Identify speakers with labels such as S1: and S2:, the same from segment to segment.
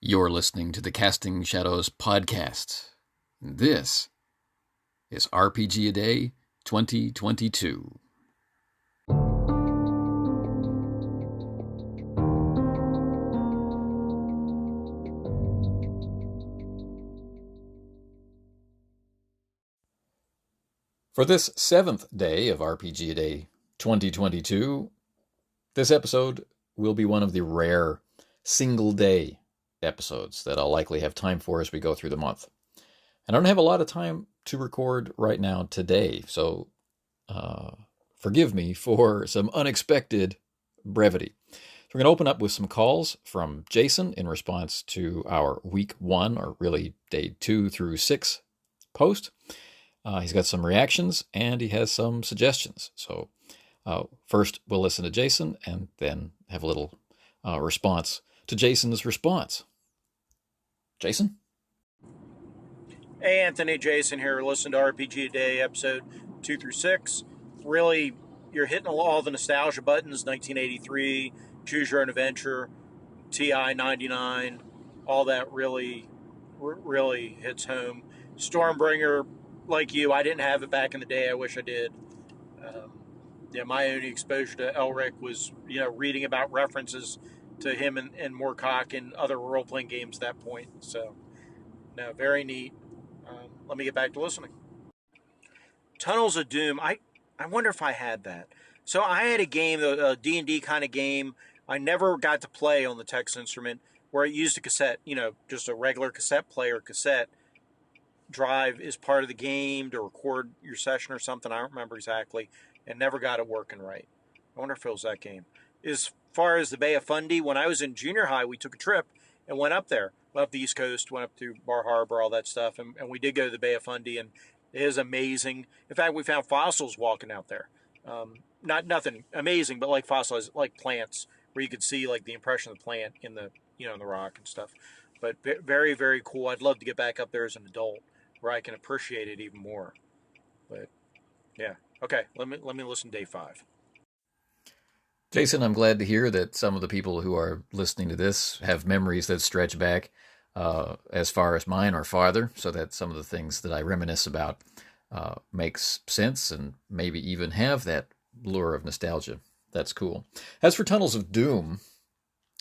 S1: You're listening to the Casting Shadows podcast. This is RPG A Day 2022. For this 7th day of RPG A Day 2022, this episode will be one of the rare single-day episodes that I'll likely have time for as we go through the month. And I don't have a lot of time to record right now today, so forgive me for some unexpected brevity. So we're going to open up with some calls from Jason in response to our week 1, or really day 2 through 6 post. He's got some reactions and he has some suggestions. So first we'll listen to Jason and then have a little response to Jason's response. Jason?
S2: Hey Anthony, Jason here. Listen to RPG A Day episode 2 through 6. Really, you're hitting all the nostalgia buttons. 1983, Choose Your Own Adventure, TI 99, all that really hits home. Stormbringer, like you, I didn't have it back in the day. I wish I did. My only exposure to Elric was, reading about references to him and Moorcock and other role-playing games at that point. So, no, very neat. Let me get back to listening. Tunnels of Doom. I wonder if I had that. So I had a game, a D&D kind of game. I never got to play on the Texas Instrument where it used a cassette, just a regular cassette player, cassette drive is part of the game to record your session or something. I don't remember exactly, and never got it working right. I wonder if it was that game. As far as the Bay of Fundy, when I was in junior high, we took a trip and went up there. Went up the East Coast, went up through Bar Harbor, all that stuff, and we did go to the Bay of Fundy, and it is amazing. In fact, we found fossils walking out there. Nothing amazing, but like fossils, like plants, where you could see like the impression of the plant in the in the rock and stuff. But very, very cool. I'd love to get back up there as an adult, where I can appreciate it even more. But yeah, okay. Let me listen to day 5.
S1: Jason, I'm glad to hear that some of the people who are listening to this have memories that stretch back as far as mine or farther, so that some of the things that I reminisce about makes sense and maybe even have that lure of nostalgia. That's cool. As for Tunnels of Doom,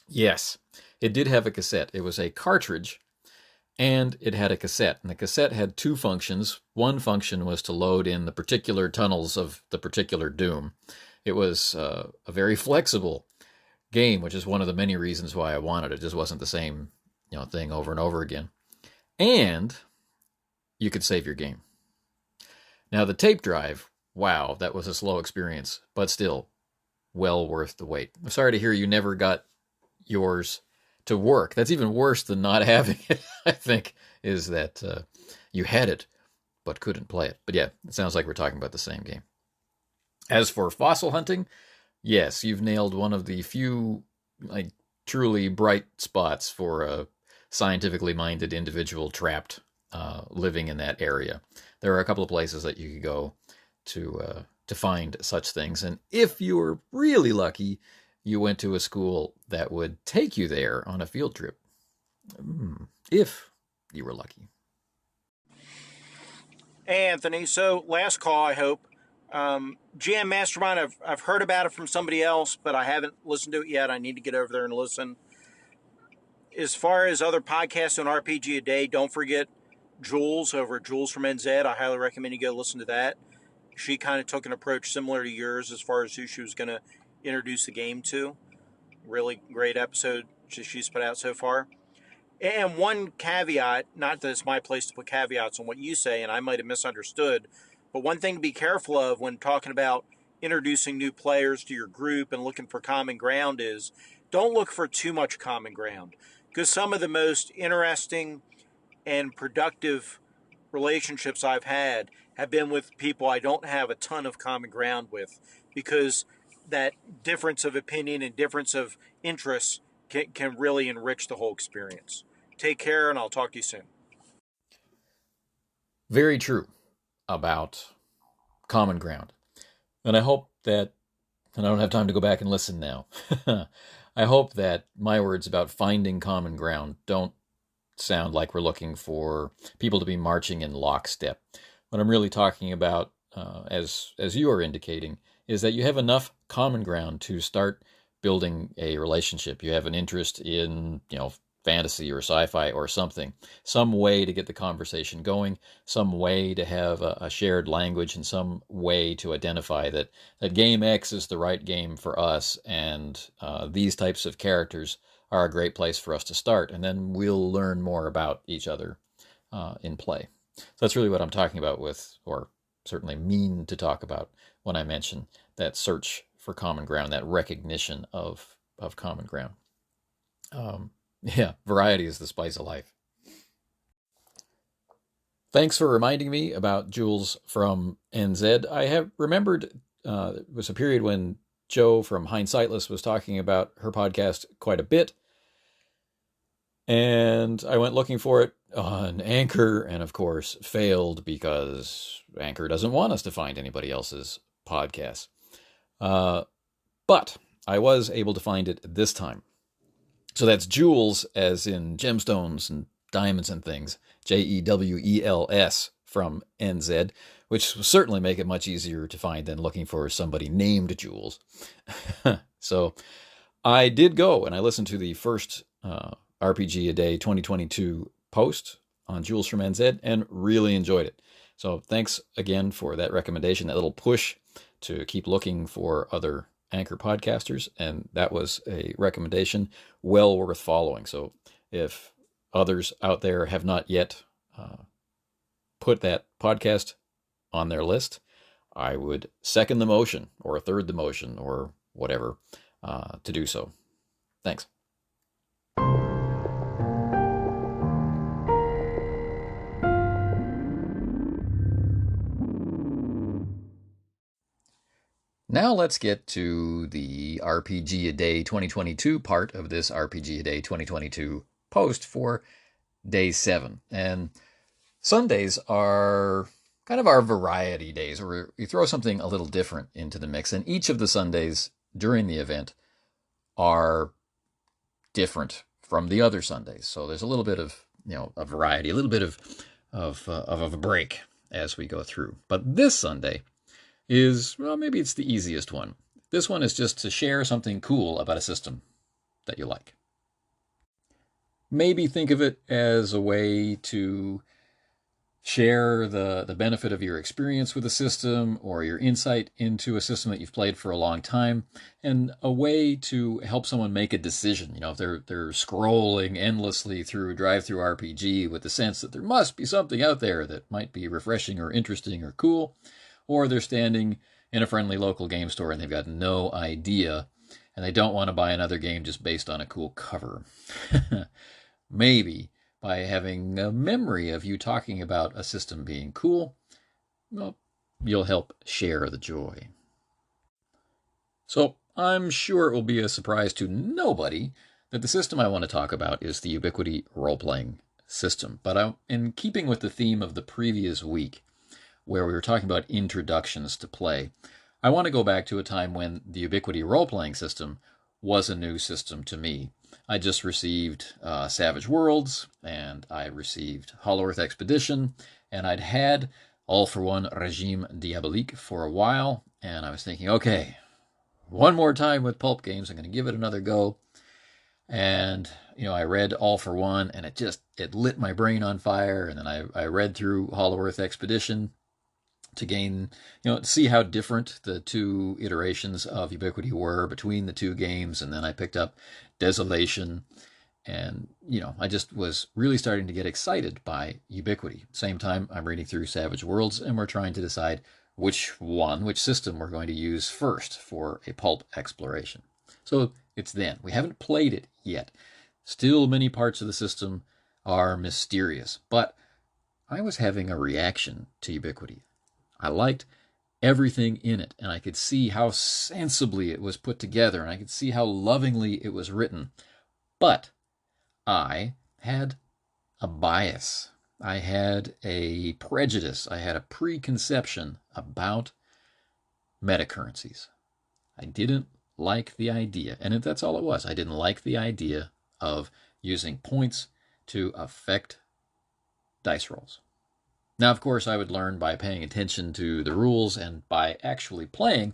S1: yes, it did have a cassette. It was a cartridge, and it had a cassette. And the cassette had 2 functions. One function was to load in the particular tunnels of the particular Doom. It was a very flexible game, which is one of the many reasons why I wanted it. It just wasn't the same thing over and over again. And you could save your game. Now, the tape drive, wow, that was a slow experience, but still well worth the wait. I'm sorry to hear you never got yours to work. That's even worse than not having it, I think, is that you had it but couldn't play it. But yeah, it sounds like we're talking about the same game. As for fossil hunting, yes, you've nailed one of the few truly bright spots for a scientifically minded individual trapped living in that area. There are a couple of places that you could go to find such things, and if you were really lucky, you went to a school that would take you there on a field trip. If you were lucky.
S2: Hey Anthony, so last call, I hope. GM Mastermind, I've heard about it from somebody else, but I haven't listened to it yet. I need to get over there and listen. As far as other podcasts on RPG A Day, don't forget Jules over at Jules from NZ. I highly recommend you go listen to that. She kind of took an approach similar to yours as far as who she was going to introduce the game to. Really great episode she's put out so far. And one caveat, not that it's my place to put caveats on what you say, and I might have misunderstood, but one thing to be careful of when talking about introducing new players to your group and looking for common ground is don't look for too much common ground, because some of the most interesting and productive relationships I've had have been with people I don't have a ton of common ground with, because that difference of opinion and difference of interests can really enrich the whole experience. Take care, and I'll talk to you soon.
S1: Very true about common ground. And I hope that, and I don't have time to go back and listen now, I hope that my words about finding common ground don't sound like we're looking for people to be marching in lockstep. What I'm really talking about, as you are indicating, is that you have enough common ground to start building a relationship. You have an interest in, fantasy or sci-fi or something, some way to get the conversation going, some way to have a shared language, and some way to identify that game X is the right game for us, and these types of characters are a great place for us to start, and then we'll learn more about each other in play. So that's really what I'm talking about with, or certainly mean to talk about when I mention that search for common ground, that recognition of common ground. Yeah, variety is the spice of life. Thanks for reminding me about Jules from NZ. I have remembered it was a period when Joe from Hindsightless was talking about her podcast quite a bit. And I went looking for it on Anchor, and of course failed because Anchor doesn't want us to find anybody else's podcasts. But I was able to find it this time. So that's Jewels, as in gemstones and diamonds and things, Jewels from NZ, which will certainly make it much easier to find than looking for somebody named Jules. So I did go and I listened to the first RPG A Day 2022 post on Jules from NZ and really enjoyed it. So thanks again for that recommendation, that little push to keep looking for other Anchor podcasters, and that was a recommendation well worth following. So if others out there have not yet put that podcast on their list, I would second the motion or third the motion or whatever to do so. Thanks. Now let's get to the RPG A Day 2022 part of this RPG A Day 2022 post for day 7. And Sundays are kind of our variety days, where we throw something a little different into the mix. And each of the Sundays during the event are different from the other Sundays. So there's a little bit of, a variety, a little bit of a break as we go through. But this Sunday is, well, maybe it's the easiest one. This one is just to share something cool about a system that you like. Maybe think of it as a way to share the benefit of your experience with a system or your insight into a system that you've played for a long time, and a way to help someone make a decision. If they're scrolling endlessly through DriveThruRPG with the sense that there must be something out there that might be refreshing or interesting or cool, or they're standing in a friendly local game store and they've got no idea and they don't want to buy another game just based on a cool cover. Maybe by having a memory of you talking about a system being cool, well, you'll help share the joy. So I'm sure it will be a surprise to nobody that the system I want to talk about is the Ubiquity role-playing system. But in keeping with the theme of the previous week, where we were talking about introductions to play, I want to go back to a time when the Ubiquity role-playing system was a new system to me. I just received Savage Worlds, and I received Hollow Earth Expedition, and I'd had All for One Regime Diabolique for a while, and I was thinking, okay, one more time with pulp games, I'm going to give it another go. And, I read All for One, and it lit my brain on fire, and then I read through Hollow Earth Expedition to gain, see how different the two iterations of Ubiquity were between the two games. And then I picked up Desolation, and, I just was really starting to get excited by Ubiquity. Same time, I'm reading through Savage Worlds, and we're trying to decide which system we're going to use first for a pulp exploration. So it's then. We haven't played it yet. Still, many parts of the system are mysterious, but I was having a reaction to Ubiquity. I liked everything in it, and I could see how sensibly it was put together, and I could see how lovingly it was written. But I had a bias. I had a prejudice. I had a preconception about metacurrencies. I didn't like the idea, and that's all it was. I didn't like the idea of using points to affect dice rolls. Now, of course, I would learn by paying attention to the rules, and by actually playing,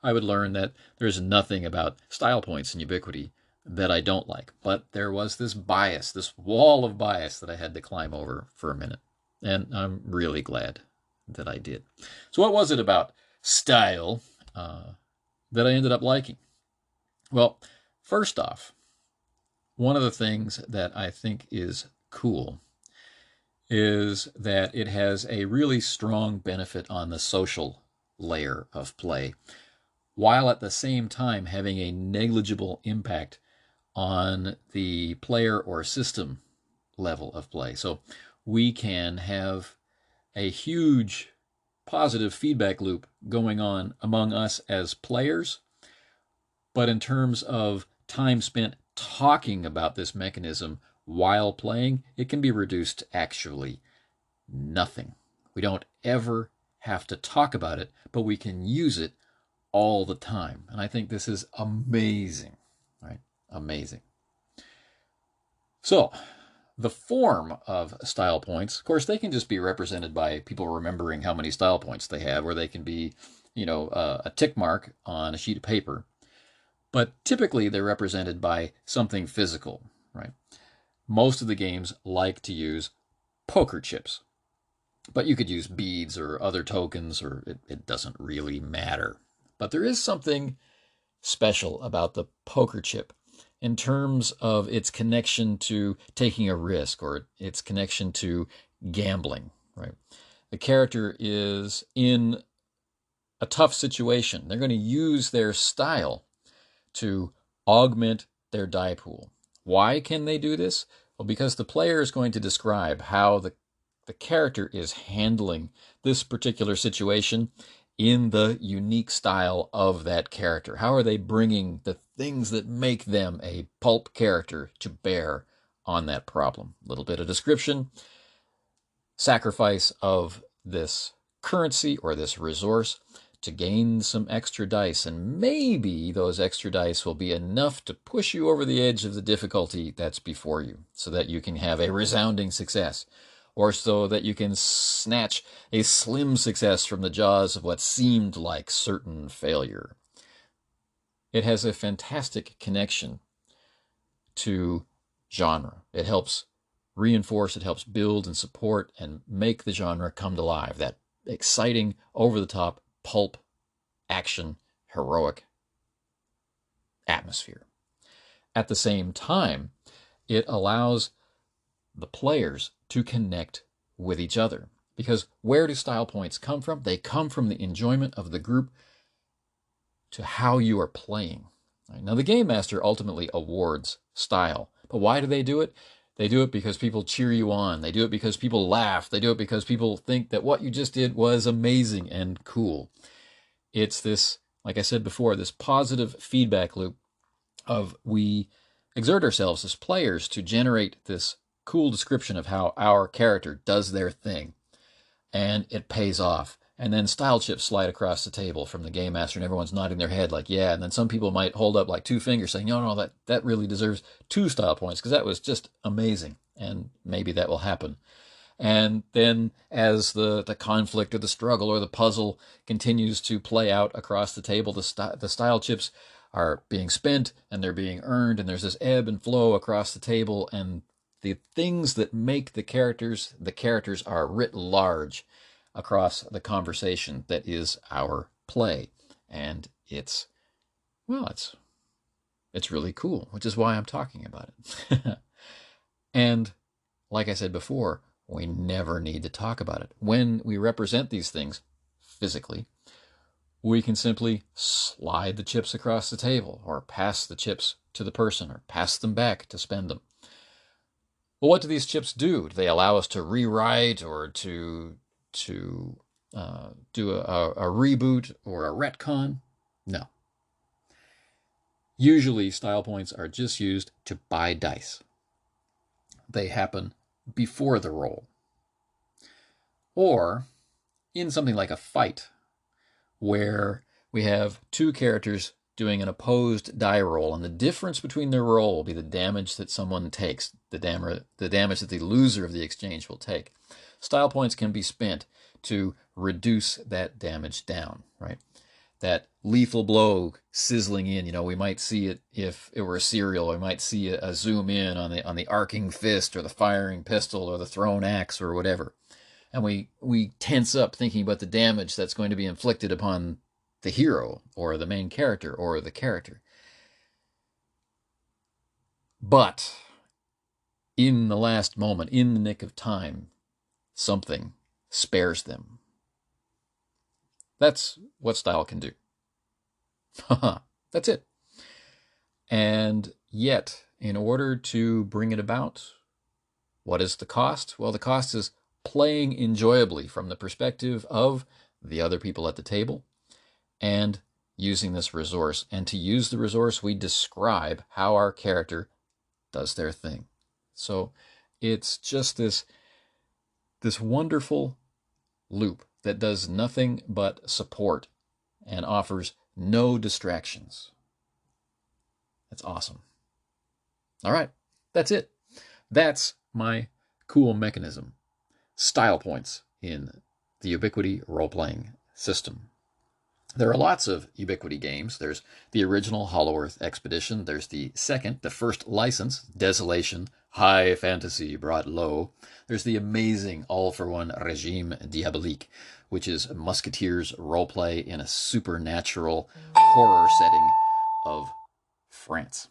S1: I would learn that there's nothing about style points in Ubiquity that I don't like. But there was this bias, this wall of bias that I had to climb over for a minute. And I'm really glad that I did. So what was it about style that I ended up liking? Well, first off, one of the things that I think is cool is that it has a really strong benefit on the social layer of play, while at the same time having a negligible impact on the player or system level of play. So we can have a huge positive feedback loop going on among us as players, but in terms of time spent talking about this mechanism while playing, it can be reduced to actually nothing. We don't ever have to talk about it, but we can use it all the time. And I think this is amazing, right? Amazing. So, the form of style points, of course, they can just be represented by people remembering how many style points they have, or they can be, a tick mark on a sheet of paper. But typically, they're represented by something physical, right? Most of the games like to use poker chips, but you could use beads or other tokens, or it doesn't really matter. But there is something special about the poker chip in terms of its connection to taking a risk, or its connection to gambling, right? The character is in a tough situation. They're going to use their style to augment their die pool. Why can they do this? Well, because the player is going to describe how the character is handling this particular situation in the unique style of that character. How are they bringing the things that make them a pulp character to bear on that problem? A little bit of description, sacrifice of this currency or this resource to gain some extra dice, and maybe those extra dice will be enough to push you over the edge of the difficulty that's before you, so that you can have a resounding success, or so that you can snatch a slim success from the jaws of what seemed like certain failure. It has a fantastic connection to genre. It helps reinforce, it helps build and support and make the genre come to life. That exciting, over-the-top, pulp, action, heroic atmosphere. At the same time, it allows the players to connect with each other. Because where do style points come from? They come from the enjoyment of the group to how you are playing. Right? Now, the Game Master ultimately awards style. But why do they do it? They do it because people cheer you on. They do it because people laugh. They do it because people think that what you just did was amazing and cool. It's this, like I said before, this positive feedback loop of we exert ourselves as players to generate this cool description of how our character does their thing, and it pays off. And then style chips slide across the table from the Game Master, and everyone's nodding their head like, yeah. And then some people might hold up like two fingers saying, no, that really deserves 2 style points because that was just amazing. And maybe that will happen. And then as the conflict or the struggle or the puzzle continues to play out across the table, the style chips are being spent and they're being earned, and there's this ebb and flow across the table, and the things that make the characters are writ large across the conversation that is our play. And it's really cool, which is why I'm talking about it. And like I said before, we never need to talk about it. When we represent these things physically, we can simply slide the chips across the table, or pass the chips to the person, or pass them back to spend them. Well, what do these chips do? Do they allow us to rewrite, or to do a reboot or a retcon? No. Usually, style points are just used to buy dice. They happen before the roll. Or in something like a fight, where we have 2 characters doing an opposed die roll, and the difference between their roll will be the damage that someone takes, the damage that the loser of the exchange will take. Style points can be spent to reduce that damage down, right? That lethal blow sizzling in, we might see it if it were a serial. We might see a zoom in on the arcing fist or the firing pistol or the thrown axe or whatever. And we tense up thinking about the damage that's going to be inflicted upon the hero or the main character or the character. But in the last moment, in the nick of time, something spares them. That's what style can do. That's it. And yet, in order to bring it about, what is the cost? Well, the cost is playing enjoyably from the perspective of the other people at the table and using this resource. And to use the resource, we describe how our character does their thing. So it's just this wonderful loop that does nothing but support and offers no distractions. That's awesome. All right, that's it. That's my cool mechanism. Style points in the Ubiquity role-playing system. There are lots of Ubiquity games. There's the original Hollow Earth Expedition. There's the first license, Desolation, high fantasy brought low. There's the amazing all-for-one Regime Diabolique, which is Musketeers roleplay in a supernatural horror setting of France.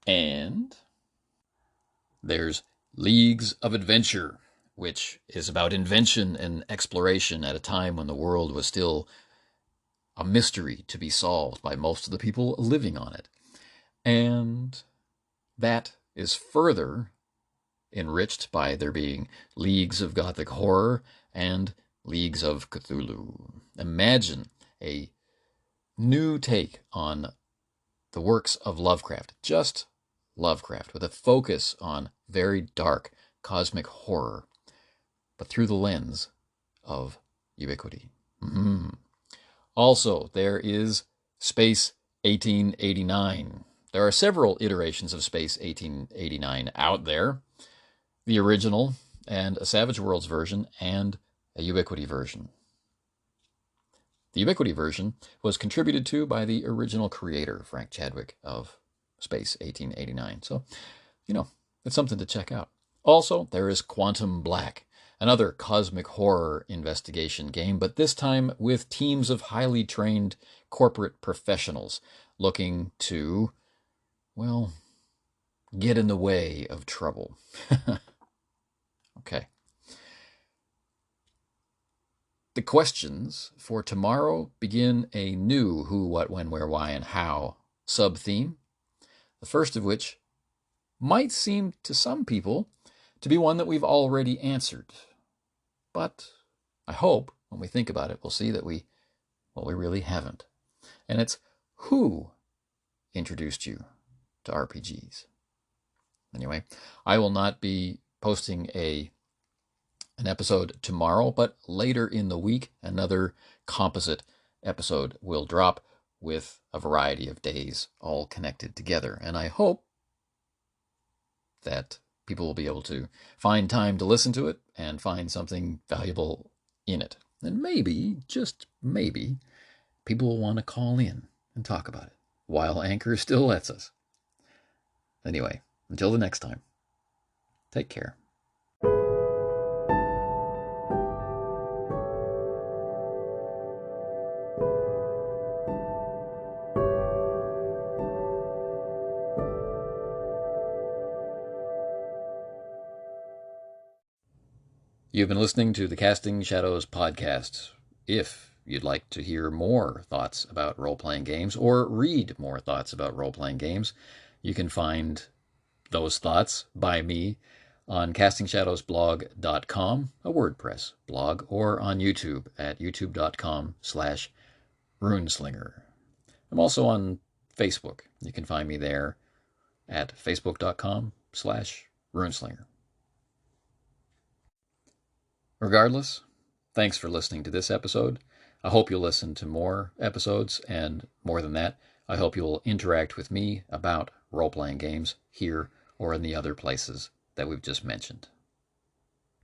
S1: And there's Leagues of Adventure, which is about invention and exploration at a time when the world was still a mystery to be solved by most of the people living on it. And that is further enriched by there being Leagues of Gothic Horror and Leagues of Cthulhu. Imagine a new take on the works of Lovecraft, just Lovecraft, with a focus on very dark cosmic horror, but through the lens of Ubiquity. Mm-hmm. Also, there is Space 1889. There are several iterations of Space 1889 out there. The original, and a Savage Worlds version, and a Ubiquity version. The Ubiquity version was contributed to by the original creator, Frank Chadwick, of Space 1889. So, it's something to check out. Also, there is Quantum Black, another cosmic horror investigation game, but this time with teams of highly trained corporate professionals looking to, get in the way of trouble. Okay. The questions for tomorrow begin a new who, what, when, where, why, and how sub-theme, the first of which might seem to some people to be one that we've already answered. But I hope, when we think about it, we'll see that we really haven't. And it's who introduced you to RPGs? Anyway, I will not be posting an episode tomorrow, but later in the week, another composite episode will drop with a variety of days all connected together. And I hope that people will be able to find time to listen to it and find something valuable in it. And maybe, just maybe, people will want to call in and talk about it while Anchor still lets us. Anyway, until the next time, take care. You've been listening to the Casting Shadows podcast. If you'd like to hear more thoughts about role-playing games or read more thoughts about role-playing games, you can find those thoughts by me on castingshadowsblog.com, a WordPress blog, or on YouTube at youtube.com/runeslinger. I'm also on Facebook. You can find me there at facebook.com/runeslinger. Regardless, thanks for listening to this episode. I hope you'll listen to more episodes, and more than that, I hope you'll interact with me about role-playing games here or in the other places that we've just mentioned.